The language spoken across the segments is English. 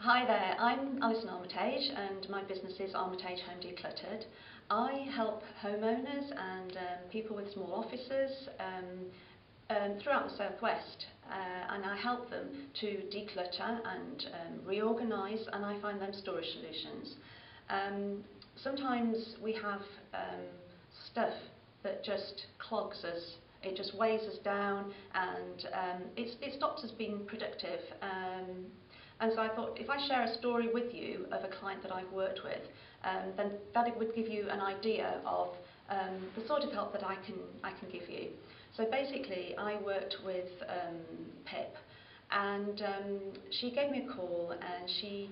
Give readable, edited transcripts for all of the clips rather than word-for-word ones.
Hi there, I'm Alison Armitage and my business is Armitage Home Decluttered. I help homeowners and people with small offices throughout the Southwest and I help them to declutter and reorganise, and I find them storage solutions. Sometimes we have stuff that just clogs us. It just weighs us down and it stops us being productive. And so I thought if I share a story with you of a client that I've worked with, then that would give you an idea of the sort of help that I can give you. So basically I worked with Pip, and she gave me a call and she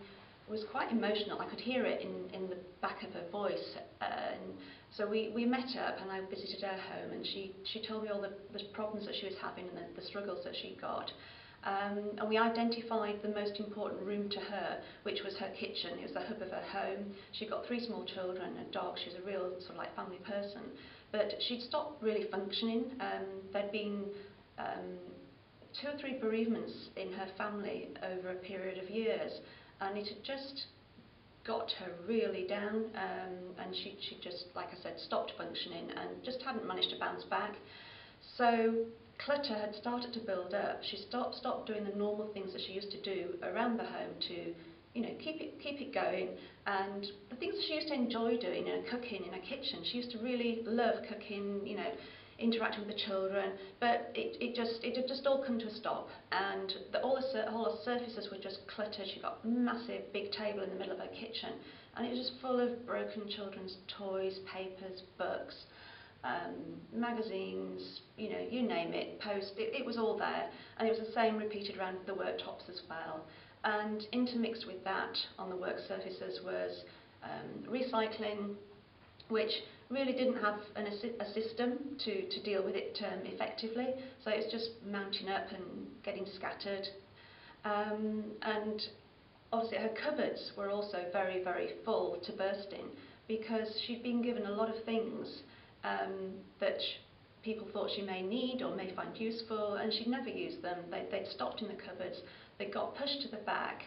was quite emotional. I could hear it in the back of her voice. So we met up and I visited her home, and she told me all the problems that she was having and the struggles that she got. And we identified the most important room to her, which was her kitchen. It was the hub of her home. She'd got 3 small children and a dog. She was a real sort of like family person. But she'd stopped really functioning. There'd been 2 or 3 bereavements in her family over a period of years, and it had just got her really down, and she just, like I said, stopped functioning and just hadn't managed to bounce back. So clutter had started to build up. She stopped doing the normal things that she used to do around the home to, you know, keep it going. And the things that she used to enjoy doing, cooking in a kitchen, she used to really love cooking, you know, interacting with the children. But it had just all come to a stop, and all the surfaces were just cluttered. She got a massive big table in the middle of her kitchen, and it was just full of broken children's toys, papers, books. Magazines, you know, you name it, it was all there, and it was the same repeated around the worktops as well. And intermixed with that on the work surfaces was recycling, which really didn't have a system to deal with it effectively, so it's just mounting up and getting scattered. And obviously her cupboards were also very, very full to bursting, because she'd been given a lot of things that people thought she may need or may find useful, and she'd never used them. They'd stopped in the cupboards, they got pushed to the back,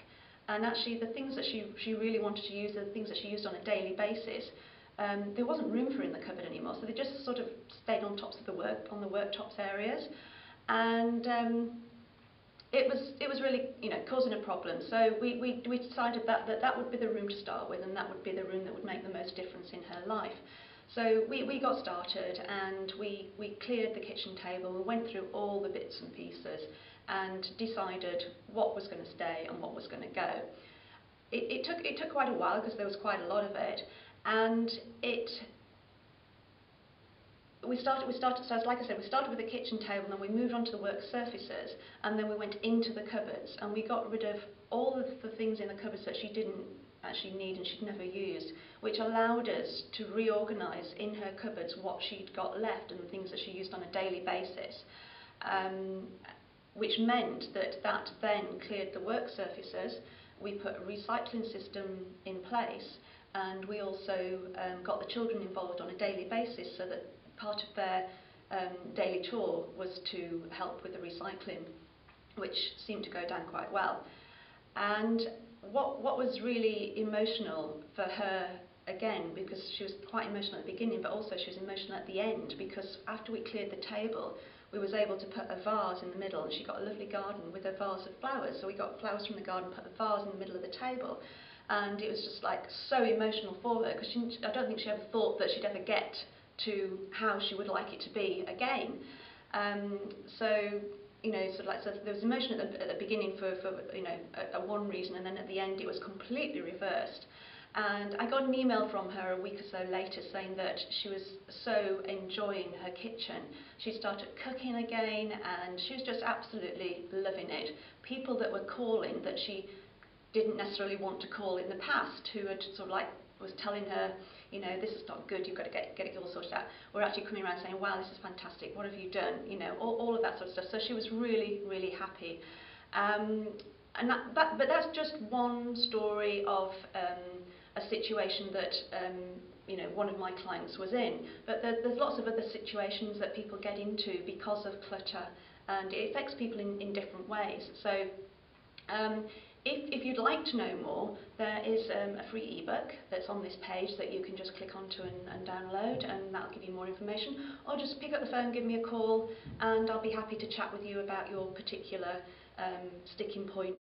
and actually the things that she really wanted to use are the things that she used on a daily basis. There wasn't room for in the cupboard anymore, so they just sort of stayed on tops of the worktops areas, and it was really, you know, causing a problem. So we decided that would be the room to start with, and that would be the room that would make the most difference in her life. So we got started, and we cleared the kitchen table. We went through all the bits and pieces and decided what was going to stay and what was going to go. It took quite a while, because there was quite a lot of it, and we started, so like I said, we started with the kitchen table, and then we moved on to the work surfaces, and then we went into the cupboards, and we got rid of all of the things in the cupboards that she didn't actually need and she'd never used, which allowed us to reorganise in her cupboards what she'd got left and the things that she used on a daily basis, which meant that then cleared the work surfaces. We put a recycling system in place, and we also got the children involved on a daily basis, so that part of their daily chore was to help with the recycling, which seemed to go down quite well. And what was really emotional for her, again, because she was quite emotional at the beginning, but also she was emotional at the end, because after we cleared the table, we was able to put a vase in the middle, and she got a lovely garden with a vase of flowers. So we got flowers from the garden, put a vase in the middle of the table, and it was just like so emotional for her, because I don't think she ever thought that she'd ever get to how she would like it to be again. So, you know, sort of like, so there was emotion at the beginning for you know, one reason, and then at the end it was completely reversed. And I got an email from her a week or so later saying that she was so enjoying her kitchen. She started cooking again, and she was just absolutely loving it. People that were calling that she didn't necessarily want to call in the past, who had sort of like was telling her, you know, this is not good, you've got to get it all sorted out, were actually coming around saying, wow, this is fantastic, what have you done, you know, all of that sort of stuff. So she was really, really happy. But that's just one story of a situation that you know, one of my clients was in. But there's lots of other situations that people get into because of clutter, and it affects people in different ways. So If you'd like to know more, there is a free ebook that's on this page that you can just click onto and download, and that'll give you more information. Or just pick up the phone, give me a call, and I'll be happy to chat with you about your particular sticking point.